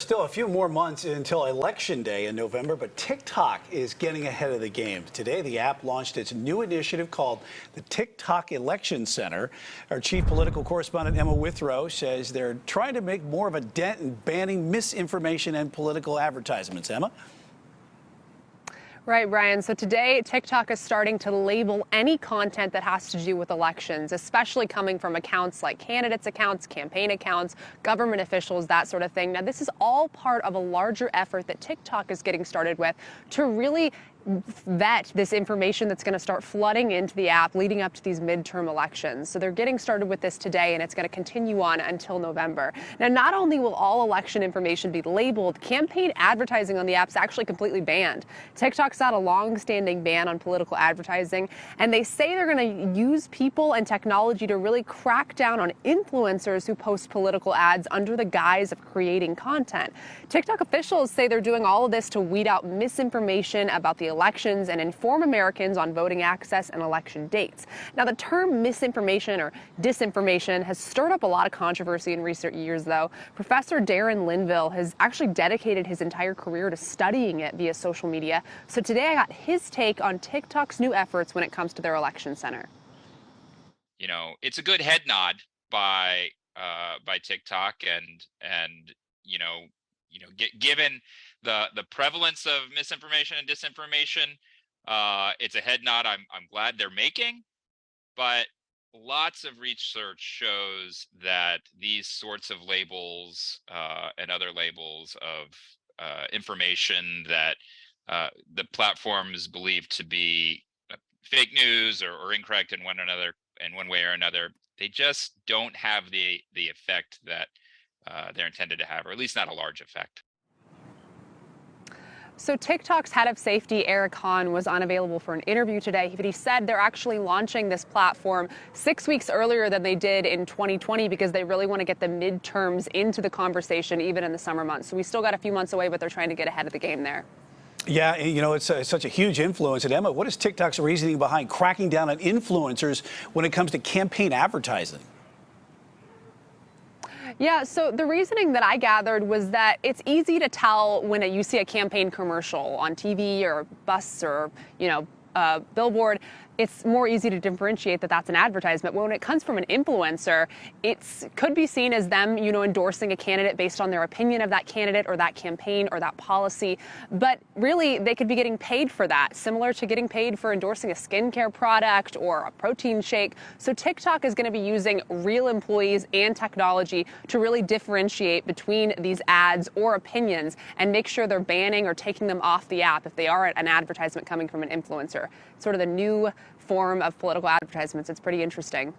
Still a few more months until Election Day in November, but TikTok is getting ahead of the game. Today, the app launched its new initiative called the TikTok Election Center. Our chief political correspondent, Emma Withrow, says they're trying to make more of a dent in banning misinformation and political advertisements. Emma? Right, Brian. So today, TikTok is starting to label any content that has to do with elections, especially coming from accounts like candidates' accounts, campaign accounts, government officials, that sort of thing. Now, this is all part of a larger effort that TikTok is getting started with to really vet this information that's going to start flooding into the app leading up to these midterm elections. So they're getting started with this today, and it's going to continue on until November. Now, not only will all election information be labeled, campaign advertising on the app's actually completely banned. TikTok's had a long-standing ban on political advertising, and they say they're going to use people and technology to really crack down on influencers who post political ads under the guise of creating content. TikTok officials say they're doing all of this to weed out misinformation about the elections and inform Americans on voting access and election dates. Now, the term misinformation or disinformation has stirred up a lot of controversy in recent years, though. Professor Darren Linville has actually dedicated his entire career to studying it via social media. So today I got his take on TikTok's new efforts when it comes to their election center. You know, it's a good head nod by TikTok, and given the prevalence of misinformation and disinformation, it's a head nod I'm glad they're making. But lots of research shows that these sorts of labels and other labels of information that the platforms believe to be fake news or incorrect in one way or another, they just don't have the effect that they're intended to have, or at least not a large effect. So TikTok's head of safety, Eric Hahn, was unavailable for an interview today, but he said they're actually launching this platform 6 weeks earlier than they did in 2020 because they really want to get the midterms into the conversation even in the summer months. So we still got a few months away, but they're trying to get ahead of the game there. Yeah, you know, it's such a huge influence. And Emma, what is TikTok's reasoning behind cracking down on influencers when it comes to campaign advertising? Yeah, so the reasoning that I gathered was that it's easy to tell when you see a campaign commercial on TV or bus or, billboard. It's more easy to differentiate that that's an advertisement. When it comes from an influencer, it could be seen as them, endorsing a candidate based on their opinion of that candidate or that campaign or that policy. But really, they could be getting paid for that, similar to getting paid for endorsing a skincare product or a protein shake. So TikTok is going to be using real employees and technology to really differentiate between these ads or opinions and make sure they're banning or taking them off the app if they are an advertisement coming from an influencer. Sort of the new form of political advertisements. It's pretty interesting.